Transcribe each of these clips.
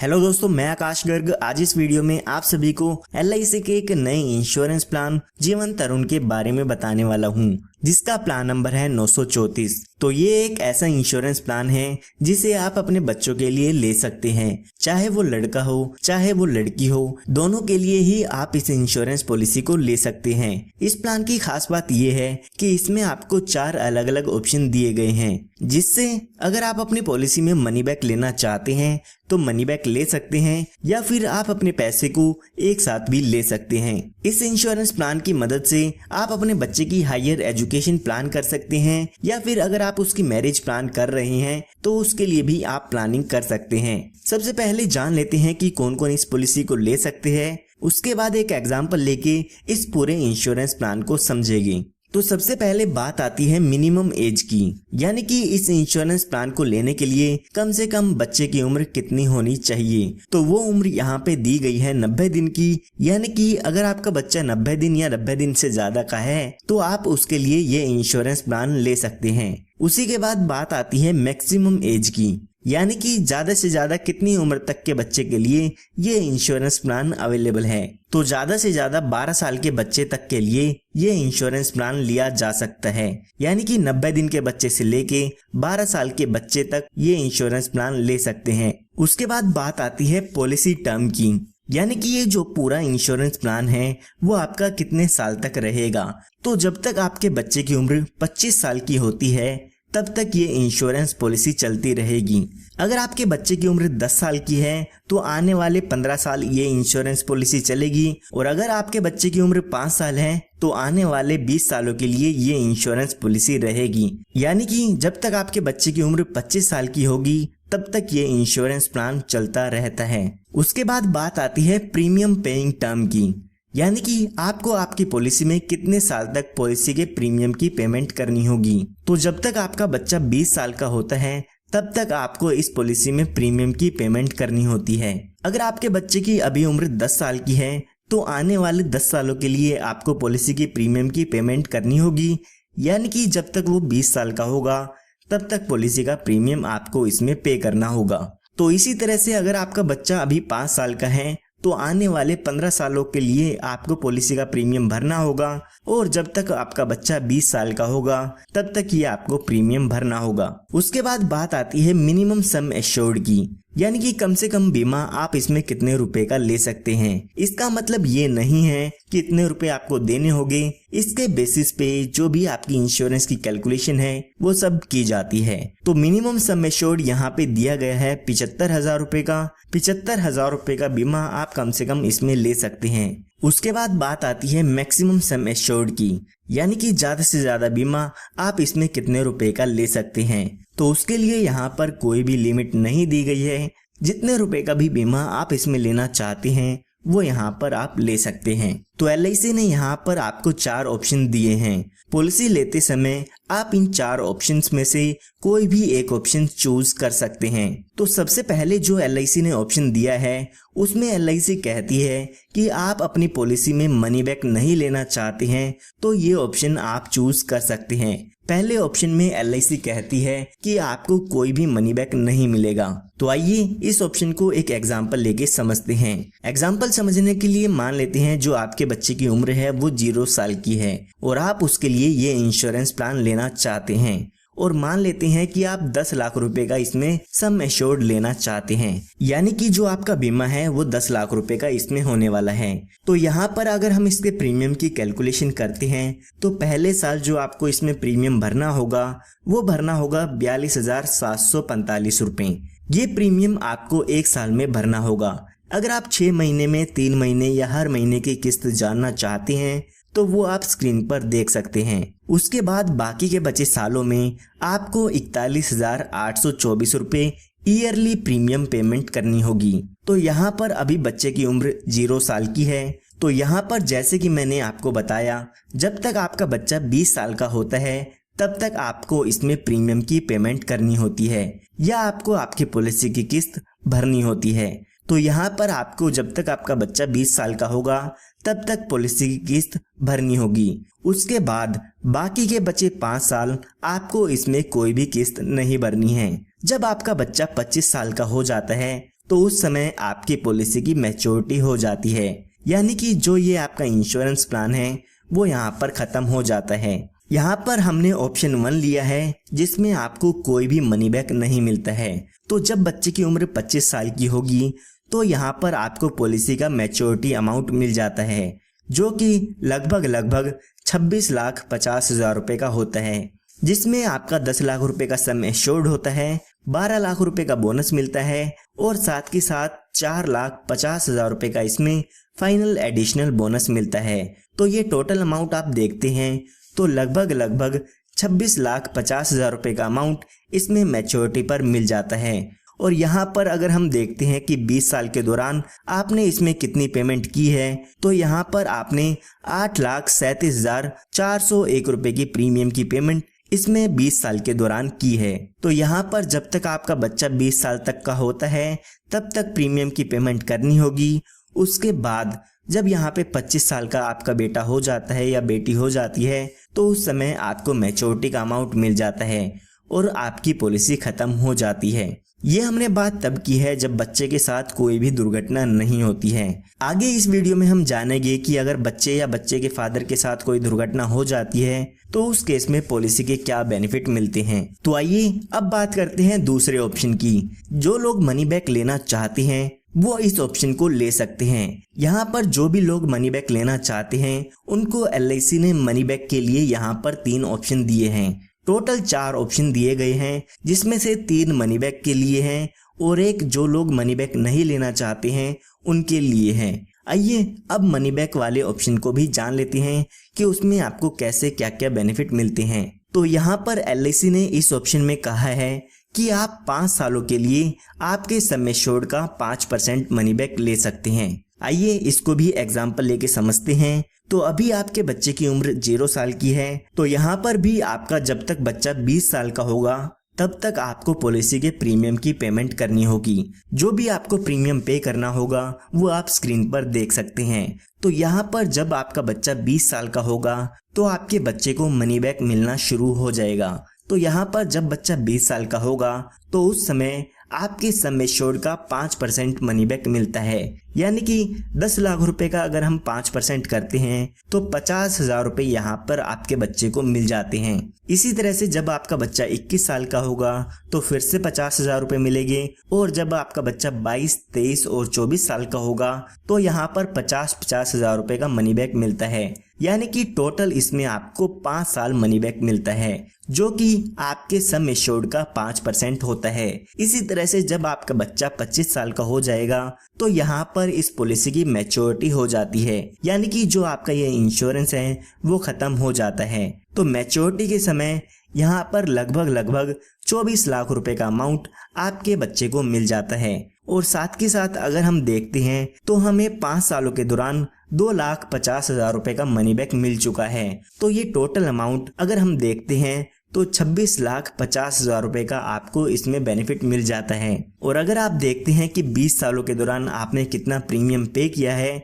Hello दोस्तों, मैं आकाश गर्ग। आज इस वीडियो में आप सभी को LIC के एक नए इंश्योरेंस प्लान जीवन तरुण के बारे में बताने वाला हूं, जिसका प्लान नंबर है 934। तो ये एक ऐसा इंश्योरेंस प्लान है जिसे आप अपने बच्चों के लिए ले सकते हैं। चाहे वो लड़का हो चाहे वो लड़की हो, दोनों के लिए ही आप इस इंश्योरेंस पॉलिसी को ले सकते हैं। इस प्लान की खास बात ये है कि इसमें आपको 4 अलग अलग ऑप्शन दिए गए हैं, जिससे अगर आप अपनी पॉलिसी में मनी बैक लेना चाहते हैं तो मनी बैक ले सकते हैं, या फिर आप अपने पैसे को एक साथ भी ले सकते हैं। इस इंश्योरेंस प्लान की मदद से आप अपने बच्चे की हायर एजुकेशन प्लान कर सकते हैं, या फिर अगर आप उसकी मैरिज प्लान कर रहे हैं तो उसके लिए भी आप प्लानिंग कर सकते हैं। सबसे पहले जान लेते हैं कि कौन कौन इस पॉलिसी को ले सकते हैं। उसके बाद एक एग्जाम्पल लेके इस पूरे इंश्योरेंस प्लान को समझेंगे। तो सबसे पहले बात आती है मिनिमम एज की, यानी कि इस इंश्योरेंस प्लान को लेने के लिए कम से कम बच्चे की उम्र कितनी होनी चाहिए। तो वो उम्र यहाँ पे दी गई है 90 दिन की, यानी कि अगर आपका बच्चा 90 दिन या 90 दिन से ज्यादा का है तो आप उसके लिए ये इंश्योरेंस प्लान ले सकते हैं। उसी के बाद बात आती है मैक्सिमम एज की, यानी कि ज्यादा से ज्यादा कितनी उम्र तक के बच्चे के लिए ये इंश्योरेंस प्लान अवेलेबल है। तो ज्यादा से ज्यादा 12 साल के बच्चे तक के लिए ये इंश्योरेंस प्लान लिया जा सकता है, यानी कि 90 दिन के बच्चे से लेके 12 साल के बच्चे तक ये इंश्योरेंस प्लान ले सकते हैं। उसके बाद बात आती है पॉलिसी टर्म की, यानी कि ये जो पूरा इंश्योरेंस प्लान है वो आपका कितने साल तक रहेगा। तो जब तक आपके बच्चे की उम्र 25 साल की होती है तब तक ये इंश्योरेंस पॉलिसी चलती रहेगी। अगर आपके बच्चे की उम्र 10 साल की है तो आने वाले 15 साल ये इंश्योरेंस पॉलिसी चलेगी, और अगर आपके बच्चे की उम्र 5 साल है तो आने वाले 20 सालों के लिए ये इंश्योरेंस पॉलिसी रहेगी। यानी कि जब तक आपके बच्चे की उम्र 25 साल की होगी तब तक ये इंश्योरेंस प्लान चलता रहता है। उसके बाद बात आती है प्रीमियम पेइंग टर्म की, यानी कि आपको आपकी पॉलिसी में कितने साल तक पॉलिसी के प्रीमियम की पेमेंट करनी होगी। तो जब तक आपका बच्चा 20 साल का होता है तब तक आपको इस पॉलिसी में प्रीमियम की पेमेंट करनी होती है। अगर आपके बच्चे की अभी उम्र 10 साल की है तो आने वाले 10 सालों के लिए आपको पॉलिसी की प्रीमियम की पेमेंट करनी होगी, यानी कि जब तक वो 20 साल का होगा तब तक पॉलिसी का प्रीमियम आपको इसमें पे करना होगा। तो इसी तरह से अगर आपका बच्चा अभी 5 साल का है तो आने वाले 15 सालों के लिए आपको पॉलिसी का प्रीमियम भरना होगा, और जब तक आपका बच्चा 20 साल का होगा तब तक ये आपको प्रीमियम भरना होगा। उसके बाद बात आती है मिनिमम सम एश्योर्ड की, यानी कि कम से कम बीमा आप इसमें कितने रुपए का ले सकते हैं। इसका मतलब ये नहीं है कि इतने रुपए आपको देने होंगे, इसके बेसिस पे जो भी आपकी इंश्योरेंस की कैलकुलेशन है वो सब की जाती है। तो मिनिमम सम एश्योर्ड यहाँ पे दिया गया है 75,000 रुपए का। 75,000 रुपए का बीमा आप कम से कम इसमें ले सकते हैं। उसके बाद बात आती है मैक्सिमम सम एश्योर्ड की, यानी कि ज्यादा से ज्यादा बीमा आप इसमें कितने रुपए का ले सकते हैं। तो उसके लिए यहाँ पर कोई भी लिमिट नहीं दी गई है, जितने रुपए का भी बीमा आप इसमें लेना चाहते हैं वो यहाँ पर आप ले सकते हैं। तो LIC ने यहाँ पर आपको 4 ऑप्शन दिए हैं। पॉलिसी लेते समय आप इन 4 ऑप्शंस में से कोई भी एक ऑप्शन चूज कर सकते हैं। तो सबसे पहले जो LIC ने ऑप्शन दिया है उसमें LIC कहती है कि आप अपनी पॉलिसी में मनी बैक नहीं लेना चाहते हैं तो ये ऑप्शन आप चूज कर सकते हैं। पहले ऑप्शन में LIC कहती है कि आपको कोई भी मनी बैक नहीं मिलेगा। तो आइए इस ऑप्शन को एक एग्जांपल लेके समझते हैं। एग्जांपल समझने के लिए मान लेते हैं जो आपके बच्चे की उम्र है वो 0 साल की है और आप उसके लिए ये इंश्योरेंस प्लान लेना चाहते हैं, और मान लेते हैं कि आप 10 लाख रुपए का इसमें सम एश्योर्ड लेना चाहते हैं, यानी कि जो आपका बीमा है वो 10 लाख रुपए का इसमें होने वाला है। तो यहाँ पर अगर हम इसके प्रीमियम की कैलकुलेशन करते हैं तो पहले साल जो आपको इसमें प्रीमियम भरना होगा वो भरना होगा 42,745 रुपए। ये प्रीमियम आपको 1 साल में भरना होगा। अगर आप 6 महीने में, 3 महीने या हर महीने की किस्त जानना चाहते हैं तो वो आप स्क्रीन पर देख सकते हैं। उसके बाद बाकी के बचे सालों में आपको 41,824 रुपए ईयरली प्रीमियम पेमेंट करनी होगी। तो यहाँ पर अभी बच्चे की उम्र 0 साल की है। तो यहाँ पर जैसे कि मैंने आपको बताया, जब तक आपका बच्चा 20 साल का होता है तब तक आपको इसमें प्रीमियम की पेमेंट करनी होती है, या आपको आपकी पॉलिसी की किस्त भरनी होती है। तो यहाँ पर आपको जब तक आपका बच्चा 20 साल का होगा तब तक पॉलिसी की किस्त भरनी होगी। उसके बाद बाकी के बचे 5 साल आपको इसमें कोई भी किस्त नहीं भरनी है। जब आपका बच्चा 25 साल का हो जाता है तो उस समय आपकी पॉलिसी की मैच्योरिटी हो जाती है, यानी कि जो ये आपका इंश्योरेंस प्लान है वो यहाँ पर खत्म हो जाता है। यहाँ पर हमने ऑप्शन 1 लिया है जिसमें आपको कोई भी मनी बैक नहीं मिलता है। तो जब बच्चे की उम्र 25 साल की होगी तो यहाँ पर आपको पॉलिसी का मैच्योरिटी अमाउंट मिल जाता है, जो कि लगभग 26,50,000 रुपए का होता है, जिसमें आपका 10 लाख रुपए का सम एश्योर्ड होता है, 12 लाख रुपए का बोनस मिलता है और साथ के साथ 4,50,000 रुपए का इसमें फाइनल एडिशनल बोनस मिलता है। तो ये टोटल अमाउंट आप देखते हैं तो लगभग 26,50,000 रुपए का अमाउंट इसमें मैच्योरिटी पर मिल जाता है। और यहाँ पर अगर हम देखते हैं कि 20 साल के दौरान आपने इसमें कितनी पेमेंट की है, तो यहाँ पर आपने 8,37,401 रुपए की प्रीमियम की पेमेंट इसमें 20 साल के दौरान की है। तो यहाँ पर जब तक आपका बच्चा 20 साल तक का होता है तब तक प्रीमियम की पेमेंट करनी होगी। उसके बाद जब यहाँ पे 25 साल का आपका बेटा हो जाता है या बेटी हो जाती है तो उस समय आपको मैच्योरिटी का अमाउंट मिल जाता है और आपकी पॉलिसी खत्म हो जाती है। ये हमने बात तब की है जब बच्चे के साथ कोई भी दुर्घटना नहीं होती है। आगे इस वीडियो में हम जानेंगे कि अगर बच्चे या बच्चे के फादर के साथ कोई दुर्घटना हो जाती है तो उस केस में पॉलिसी के क्या बेनिफिट मिलते हैं। तो आइए अब बात करते हैं दूसरे ऑप्शन की। जो लोग मनी बैक लेना चाहते हैं वो इस ऑप्शन को ले सकते हैं। यहाँ पर जो भी लोग मनी बैक लेना चाहते हैं उनको LIC ने मनी बैक के लिए यहाँ पर 3 ऑप्शन दिए हैं। टोटल 4 ऑप्शन दिए गए हैं, जिसमें से 3 मनी बैक के लिए हैं और एक जो लोग मनी बैक नहीं लेना चाहते हैं उनके लिए है। आइए अब मनी बैक वाले ऑप्शन को भी जान लेते हैं कि उसमें आपको कैसे क्या क्या बेनिफिट मिलते हैं। तो यहाँ पर LIC ने इस ऑप्शन में कहा है कि आप 5 सालों के लिए आपके सम एश्योर्ड का 5% मनी बैक ले सकते हैं। आइए इसको भी एग्जाम्पल लेके समझते हैं। तो अभी आपके बच्चे की उम्र 0 साल की है, तो यहाँ पर भी आपका जब तक बच्चा 20 साल का होगा तब तक आपको पॉलिसी के प्रीमियम की पेमेंट करनी होगी। जो भी आपको प्रीमियम पे करना होगा वो आप स्क्रीन पर देख सकते हैं। तो यहाँ पर जब आपका बच्चा 20 साल का होगा तो आपके बच्चे को मनी बैक मिलना शुरू हो जाएगा। तो यहाँ पर जब बच्चा 20 साल का होगा तो उस समय आपके सम एश्योर्ड का 5% मनी बैक मिलता है, यानी कि 10 लाख रुपए का अगर हम 5% करते हैं तो 50,000 रुपए यहाँ पर आपके बच्चे को मिल जाते हैं। इसी तरह से जब आपका बच्चा 21 साल का होगा तो फिर से 50,000 रुपए मिलेंगे और जब आपका बच्चा 22, 23 और 24 साल का होगा तो यहाँ पर 50,000 रुपए का मनी बैक मिलता है, यानी कि टोटल इसमें आपको 5 साल मनी बैक मिलता है, जो कि आपके सम एश्योर्ड का 5% होता है। इसी तरह से जब आपका बच्चा 25 साल का हो जाएगा तो यहाँ पर इस पॉलिसी की मैच्योरिटी हो जाती है, यानी कि जो आपका ये इंश्योरेंस है वो खत्म हो जाता है। तो मैच्योरिटी के समय यहाँ पर लगभग 24 लाख रुपए का अमाउंट आपके बच्चे को मिल जाता है। और साथ के साथ अगर हम देखते हैं तो हमें 5 सालों के दौरान 2,50,000 रुपए का मनी बैक मिल चुका है। तो ये टोटल अमाउंट अगर हम देखते हैं तो 26,50,000 रुपए का आपको इसमें बेनिफिट मिल जाता है। और अगर आप देखते हैं कि 20 सालों के दौरान आपने कितना प्रीमियम पे किया है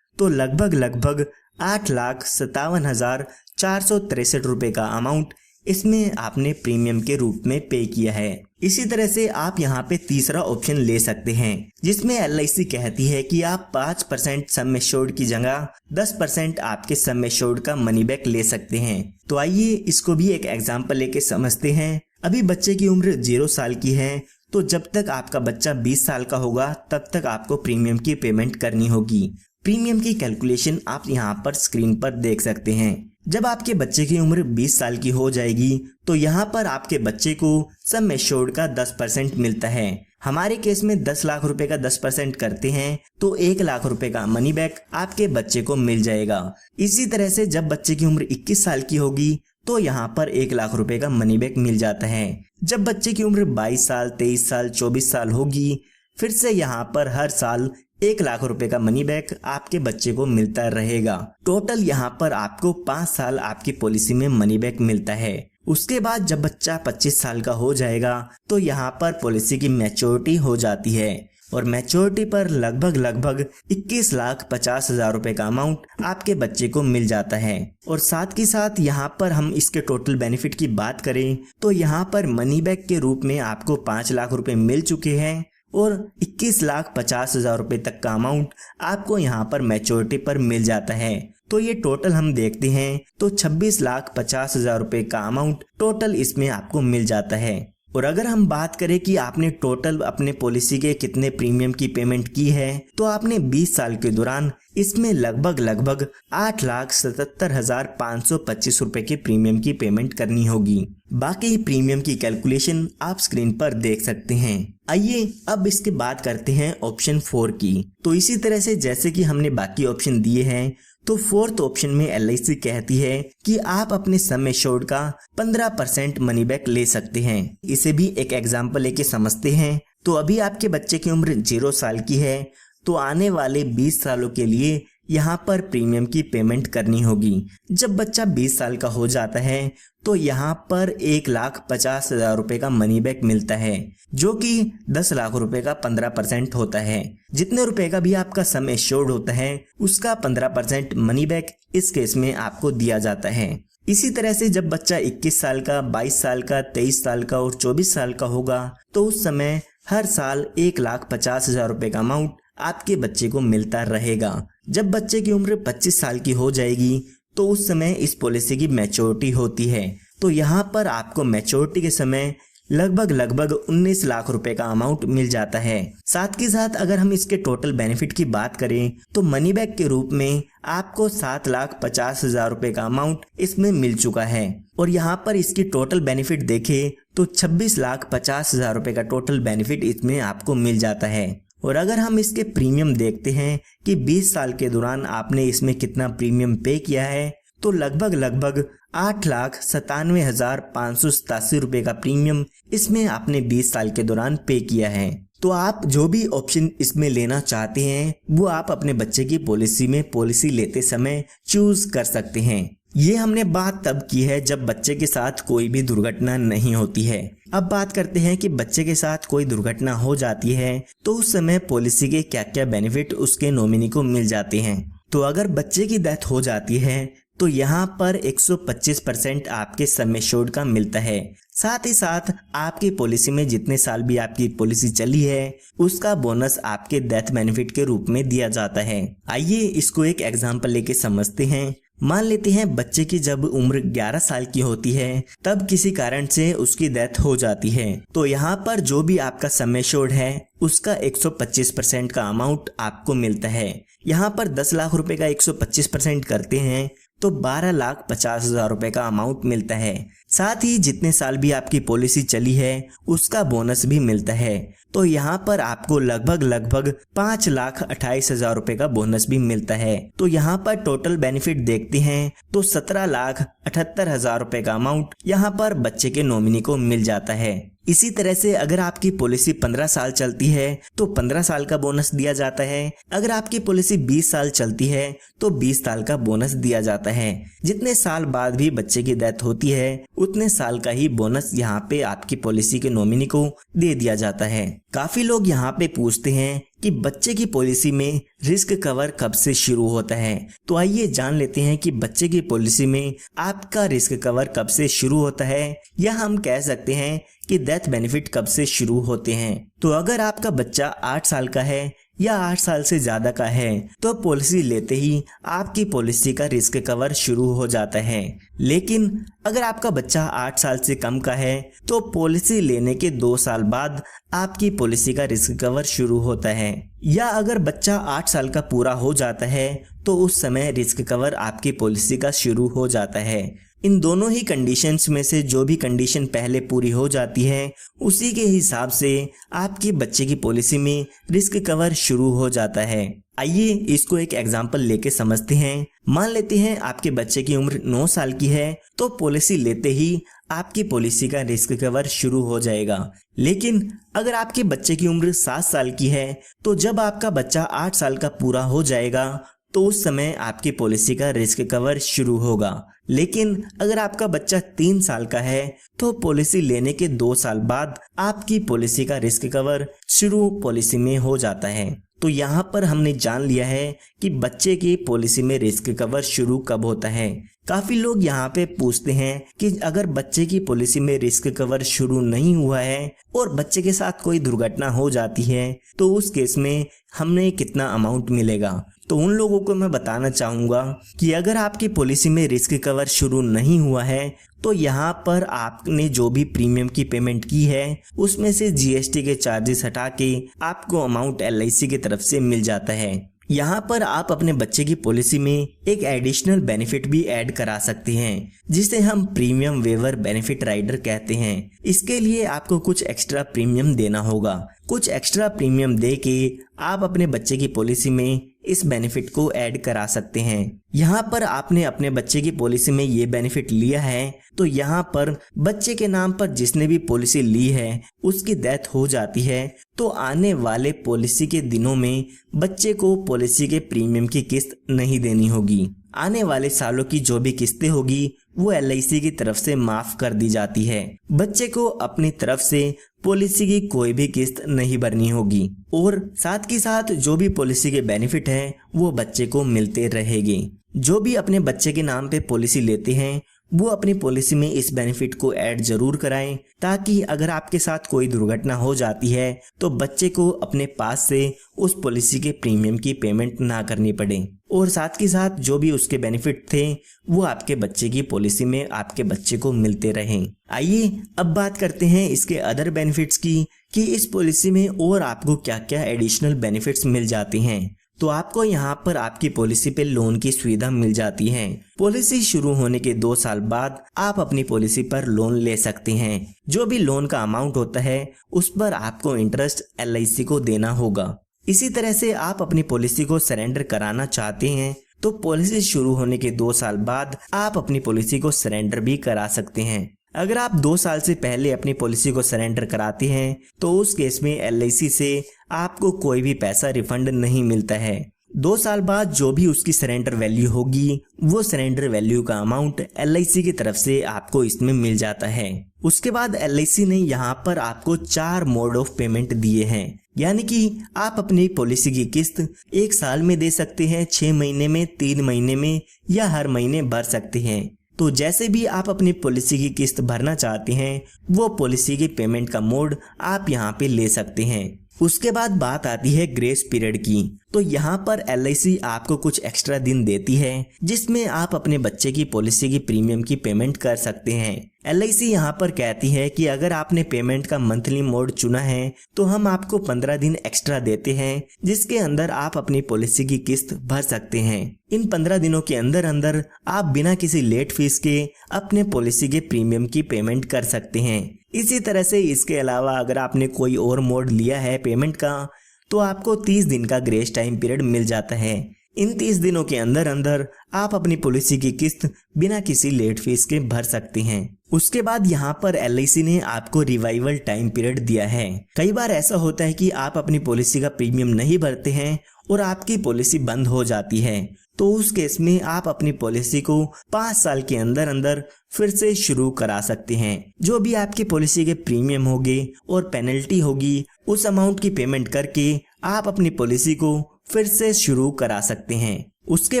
तो लगभग 8,57,463 रुपए का अमाउंट इसमें आपने प्रीमियम के रूप में पे किया है। इसी तरह से आप यहाँ पे तीसरा ऑप्शन ले सकते हैं, जिसमें LIC कहती है कि आप 5% सम एश्योर्ड की जगह 10% आपके सम एश्योर्ड का मनी बैक ले सकते हैं। तो आइए इसको भी एक एग्जांपल लेके समझते हैं। अभी बच्चे की उम्र 0 साल की है, तो जब तक आपका बच्चा 20 साल का होगा तब तक आपको प्रीमियम की पेमेंट करनी होगी। प्रीमियम की कैलकुलेशन आप यहाँ पर स्क्रीन पर देख सकते हैं। जब आपके बच्चे की उम्र 20 साल की हो जाएगी तो यहाँ पर आपके बच्चे को सम एश्योर्ड का 10% मिलता है। हमारे केस में 10 लाख रुपए का 10% करते हैं तो 1 लाख रुपए का मनी बैक आपके बच्चे को मिल जाएगा। इसी तरह से जब बच्चे की उम्र 21 साल की होगी तो यहाँ पर 1 लाख रुपए का मनी बैक मिल जाता है। जब बच्चे की उम्र 22 साल, 23 साल, 24 साल होगी फिर से यहाँ पर हर साल 1 लाख रुपए का मनी बैक आपके बच्चे को मिलता रहेगा। टोटल यहाँ पर आपको 5 साल आपकी पॉलिसी में मनी बैक मिलता है। उसके बाद जब बच्चा 25 साल का हो जाएगा तो यहाँ पर पॉलिसी की मैच्योरिटी हो जाती है और मैच्योरिटी पर लगभग 21,50,000 रुपए का अमाउंट आपके बच्चे को मिल जाता है। और साथ ही साथ यहाँ पर हम इसके टोटल बेनिफिट की बात करें तो यहाँ पर मनी बैक के रूप में आपको 5 लाख रुपए मिल चुके हैं और 21,50,000 रुपए तक का अमाउंट आपको यहाँ पर मैच्योरिटी पर मिल जाता है। तो ये टोटल हम देखते हैं तो 26,50,000 रुपए का अमाउंट टोटल इसमें आपको मिल जाता है। और अगर हम बात करें कि आपने टोटल अपने पॉलिसी के कितने प्रीमियम की पेमेंट की है, तो आपने 20 साल के दौरान इसमें लगभग 8,77,525 रुपए के प्रीमियम की पेमेंट करनी होगी। बाकी प्रीमियम की कैलकुलेशन आप स्क्रीन पर देख सकते हैं। आइए अब इसके बाद करते हैं ऑप्शन 4 की। तो इसी तरह से जैसे कि हमने बाकी ऑप्शन दिए हैं, तो 4th ऑप्शन में LIC कहती है कि आप अपने सम एश्योर्ड का 15% मनी बैक ले सकते हैं। इसे भी एक एग्जांपल लेके समझते हैं। तो अभी आपके बच्चे की उम्र 0 साल की है, तो आने वाले 20 सालों के लिए यहाँ पर प्रीमियम की पेमेंट करनी होगी। जब बच्चा 20 साल का हो जाता है तो यहाँ पर 1,50,000 रुपए का मनी बैक मिलता है, जो कि 10 लाख रुपए का 15% होता है। जितने रुपए का भी आपका सम एश्योर्ड होता है उसका 15% मनी बैक इस केस में आपको दिया जाता है। इसी तरह से जब बच्चा 21 साल का, 22 साल का, 23 साल का और 24 साल का होगा तो उस समय हर साल 1,50,000 रुपए का अमाउंट आपके बच्चे को मिलता रहेगा। जब बच्चे की उम्र 25 साल की हो जाएगी तो उस समय इस पॉलिसी की मैच्योरिटी होती है। तो यहाँ पर आपको मैच्योरिटी के समय लगभग 19 लाख रुपए का अमाउंट मिल जाता है। साथ के साथ अगर हम इसके टोटल बेनिफिट की बात करें तो मनी बैक के रूप में आपको 7,50,000 रुपए का अमाउंट इसमें मिल चुका है। और यहाँ पर इसकी टोटल बेनिफिट देखें तो 26,50,000 रुपए का टोटल बेनिफिट इसमें आपको मिल जाता है। और अगर हम इसके प्रीमियम देखते हैं कि 20 साल के दौरान आपने इसमें कितना प्रीमियम पे किया है, तो लगभग 8,97,587 रुपए का प्रीमियम इसमें आपने 20 साल के दौरान पे किया है। तो आप जो भी ऑप्शन इसमें लेना चाहते हैं वो आप अपने बच्चे की पॉलिसी में पॉलिसी लेते समय चूज कर सकते हैं। ये हमने बात तब की है जब बच्चे के साथ कोई भी दुर्घटना नहीं होती है। अब बात करते हैं कि बच्चे के साथ कोई दुर्घटना हो जाती है तो उस समय पॉलिसी के क्या क्या बेनिफिट उसके नॉमिनी को मिल जाते हैं। तो अगर बच्चे की डेथ हो जाती है तो यहाँ पर 125% आपके सम एश्योर्ड का मिलता है। साथ ही साथ आपकी पॉलिसी में जितने साल भी आपकी पॉलिसी चली है उसका बोनस आपके डेथ बेनिफिट के रूप में दिया जाता है। आइए इसको एक एग्जांपल लेके समझते हैं। मान लेते हैं बच्चे की जब उम्र 11 साल की होती है तब किसी कारण से उसकी डेथ हो जाती है, तो यहाँ पर जो भी आपका सम एश्योर्ड है उसका 125% का अमाउंट आपको मिलता है। यहाँ पर 10 लाख रुपए का 125% करते हैं तो 12,50,000 रुपए का अमाउंट मिलता है। साथ ही जितने साल भी आपकी पॉलिसी चली है उसका बोनस भी मिलता है। तो यहाँ पर आपको लगभग 5,28,000 रुपए का बोनस भी मिलता है। तो यहाँ पर टोटल बेनिफिट देखते हैं तो 17,78,000 रुपए का अमाउंट यहाँ पर बच्चे के नॉमिनी को मिल जाता है। इसी तरह से अगर आपकी पॉलिसी 15 साल चलती है तो 15 साल का बोनस दिया जाता है। अगर आपकी पॉलिसी 20 साल चलती है तो 20 साल का बोनस दिया जाता है। जितने साल बाद भी बच्चे की डेथ होती है उतने साल का ही बोनस यहाँ पे आपकी पॉलिसी के नॉमिनी को दे दिया जाता है। काफी लोग यहाँ पे पूछते हैं कि बच्चे की पॉलिसी में रिस्क कवर कब से शुरू होता है। तो आइए जान लेते हैं कि बच्चे की पॉलिसी में आपका रिस्क कवर कब से शुरू होता है, या हम कह सकते हैं कि डेथ बेनिफिट कब से शुरू होते हैं। तो अगर आपका बच्चा 8 साल का है या 8 साल से ज्यादा का है तो पॉलिसी लेते ही आपकी पॉलिसी का रिस्क कवर शुरू हो जाता है। लेकिन अगर आपका बच्चा 8 साल से कम का है तो पॉलिसी लेने के 2 साल बाद आपकी पॉलिसी का रिस्क कवर शुरू होता है। या अगर बच्चा 8 साल का पूरा हो जाता है तो उस समय रिस्क कवर आपकी पॉलिसी का शुरू हो जाता है। इन दोनों ही कंडीशंस में से जो भी कंडीशन पहले पूरी हो जाती है उसी के हिसाब से आपकी बच्चे की पॉलिसी में रिस्क कवर शुरू हो जाता है। आइए इसको एक एग्जांपल लेके समझते हैं। मान लेते हैं आपके बच्चे की उम्र 9 साल की है तो पॉलिसी लेते ही आपकी पॉलिसी का रिस्क कवर शुरू हो जाएगा। लेकिन अगर आपके बच्चे की उम्र 7 साल की है तो जब आपका बच्चा 8 साल का पूरा हो जाएगा तो उस समय आपकी पॉलिसी का रिस्क कवर शुरू होगा। लेकिन अगर आपका बच्चा 3 साल का है तो पॉलिसी लेने के 2 साल बाद आपकी पॉलिसी का रिस्क कवर शुरू पॉलिसी में हो जाता है। तो यहाँ पर हमने जान लिया है कि बच्चे की पॉलिसी में रिस्क कवर शुरू कब होता है। काफी लोग यहाँ पे पूछते हैं कि अगर बच्चे की पॉलिसी में रिस्क कवर शुरू नहीं हुआ है और बच्चे के साथ कोई दुर्घटना हो जाती है तो उस केस में हमें कितना अमाउंट मिलेगा। तो उन लोगों को मैं बताना चाहूँगा कि अगर आपकी पॉलिसी में रिस्क कवर शुरू नहीं हुआ है तो यहाँ पर आपने जो भी प्रीमियम की पेमेंट की है उसमें से जीएसटी के चार्जेस हटा के आपको अमाउंट एलआईसी की तरफ से मिल जाता है। यहाँ पर आप अपने बच्चे की पॉलिसी में एक एडिशनल बेनिफिट भी ऐड करा सकते हैं जिसे हम प्रीमियम वेवर बेनिफिट राइडर कहते हैं। इसके लिए आपको कुछ एक्स्ट्रा प्रीमियम देना होगा। कुछ एक्स्ट्रा प्रीमियम दे के आप अपने बच्चे की पॉलिसी में इस बेनिफिट को ऐड करा सकते हैं। यहाँ पर आपने अपने बच्चे की पॉलिसी में ये बेनिफिट लिया है तो यहाँ पर बच्चे के नाम पर जिसने भी पॉलिसी ली है उसकी डेथ हो जाती है तो आने वाले पॉलिसी के दिनों में बच्चे को पॉलिसी के प्रीमियम की किस्त नहीं देनी होगी। आने वाले सालों की जो भी किस्तें होगी वो एलआईसी की तरफ से माफ कर दी जाती है। बच्चे को अपनी तरफ से पॉलिसी की कोई भी किस्त नहीं भरनी होगी और साथ ही साथ जो भी पॉलिसी के बेनिफिट है वो बच्चे को मिलते रहेंगे। जो भी अपने बच्चे के नाम पे पॉलिसी लेते हैं वो अपनी पॉलिसी में इस बेनिफिट को ऐड जरूर कराएं ताकि अगर आपके साथ कोई दुर्घटना हो जाती है तो बच्चे को अपने पास से उस पॉलिसी के प्रीमियम की पेमेंट ना करनी पड़े और साथ ही साथ जो भी उसके बेनिफिट थे वो आपके बच्चे की पॉलिसी में आपके बच्चे को मिलते रहें। आइए अब बात करते हैं इसके अदर बेनिफिट्स की कि इस पॉलिसी में और आपको क्या क्या एडिशनल बेनिफिट्स मिल जाते हैं। तो आपको यहाँ पर आपकी पॉलिसी पे लोन की सुविधा मिल जाती है। पॉलिसी शुरू होने के 2 साल बाद आप अपनी पॉलिसी पर लोन ले सकते हैं। जो भी लोन का अमाउंट होता है उस पर आपको इंटरेस्ट एलआईसी को देना होगा। इसी तरह से आप अपनी पॉलिसी को सरेंडर कराना चाहते हैं तो पॉलिसी शुरू होने के 2 साल बाद आप अपनी पॉलिसी को सरेंडर भी करा सकते हैं। अगर आप 2 साल से पहले अपनी पॉलिसी को सरेंडर कराते हैं तो उस केस में एलआईसी से आपको कोई भी पैसा रिफंड नहीं मिलता है। 2 साल बाद जो भी उसकी सरेंडर वैल्यू होगी वो सरेंडर वैल्यू का अमाउंट एलआईसी की तरफ से आपको इसमें मिल जाता है। उसके बाद एलआईसी ने यहाँ पर आपको 4 मोड ऑफ पेमेंट दिए हैं, यानी कि आप अपनी पॉलिसी की किस्त 1 साल में दे सकते हैं, 6 महीने में, 3 महीने में या हर महीने भर सकते हैं। तो जैसे भी आप अपनी पॉलिसी की किस्त भरना चाहते हैं वो पॉलिसी की पेमेंट का मोड आप यहाँ पे ले सकते हैं। उसके बाद बात आती है ग्रेस पीरियड की। तो यहाँ पर एलआईसी आपको कुछ एक्स्ट्रा दिन देती है जिसमें आप अपने बच्चे की पॉलिसी की प्रीमियम की पेमेंट कर सकते हैं। एलआईसी यहाँ पर कहती है कि अगर आपने पेमेंट का मंथली मोड चुना है तो हम आपको 15 दिन एक्स्ट्रा देते हैं जिसके अंदर आप अपनी पॉलिसी की किस्त भर सकते हैं। इन 15 दिनों के अंदर अंदर आप बिना किसी लेट फीस के अपने पॉलिसी के प्रीमियम की पेमेंट कर सकते हैं। इसी तरह से इसके अलावा अगर आपने कोई और मोड लिया है पेमेंट का तो आपको 30 दिन का ग्रेस टाइम पीरियड मिल जाता है। इन 30 दिनों के अंदर अंदर आप अपनी पॉलिसी की किस्त बिना किसी लेट फीस के भर सकते हैं। उसके बाद यहाँ पर एलआईसी ने आपको रिवाइवल टाइम पीरियड दिया है। कई बार ऐसा होता है कि आप अपनी पॉलिसी का प्रीमियम नहीं भरते हैं और आपकी पॉलिसी बंद हो जाती है, तो उस केस में आप अपनी पॉलिसी को 5 साल के अंदर अंदर फिर से शुरू करा सकते हैं। जो भी आपकी पॉलिसी के प्रीमियम होंगे और पेनल्टी होगी उस अमाउंट की पेमेंट करके आप अपनी पॉलिसी को फिर से शुरू करा सकते हैं। उसके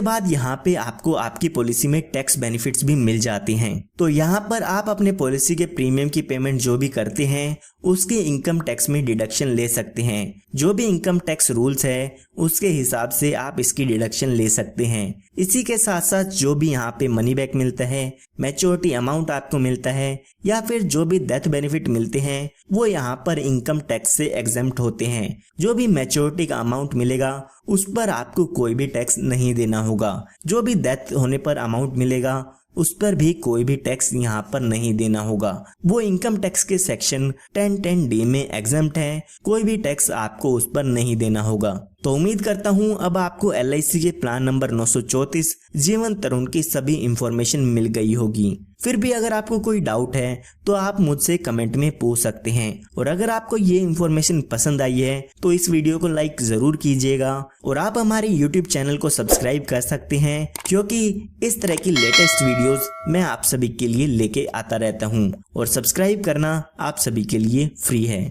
बाद यहाँ पे आपको आपकी पॉलिसी में टैक्स बेनिफिट्स भी मिल जाते हैं। तो यहाँ पर आप अपने पॉलिसी के प्रीमियम की पेमेंट जो भी करते हैं उसके इनकम टैक्स में डिडक्शन ले सकते हैं। जो भी इनकम टैक्स रूल्स है उसके हिसाब से आप इसकी डिडक्शन ले सकते हैं। इसी के साथ साथ जो भी यहाँ पे मनी बैक मिलता है, मैच्योरिटी अमाउंट आपको मिलता है या फिर जो भी डेथ बेनिफिट मिलते हैं वो यहाँ पर इनकम टैक्स से एग्जेम्प्ट होते हैं। जो भी मैच्योरिटी का अमाउंट मिलेगा उस पर आपको कोई भी टैक्स नहीं देना होगा। जो भी डेथ होने पर अमाउंट मिलेगा उस पर भी कोई भी टैक्स यहाँ पर नहीं देना होगा। वो इनकम टैक्स के सेक्शन 1010D में एग्जेम्प्ट है, कोई भी टैक्स आपको उस पर नहीं देना होगा। तो उम्मीद करता हूँ अब आपको LIC के प्लान नंबर 934 जीवन तरुण की सभी इंफॉर्मेशन मिल गई होगी। फिर भी अगर आपको कोई डाउट है तो आप मुझसे कमेंट में पूछ सकते हैं। और अगर आपको ये इंफॉर्मेशन पसंद आई है तो इस वीडियो को लाइक जरूर कीजिएगा और आप हमारे YouTube चैनल को सब्सक्राइब कर सकते हैं, क्योंकि इस तरह की लेटेस्ट वीडियोस मैं आप सभी के लिए लेके आता रहता हूँ और सब्सक्राइब करना आप सभी के लिए फ्री है।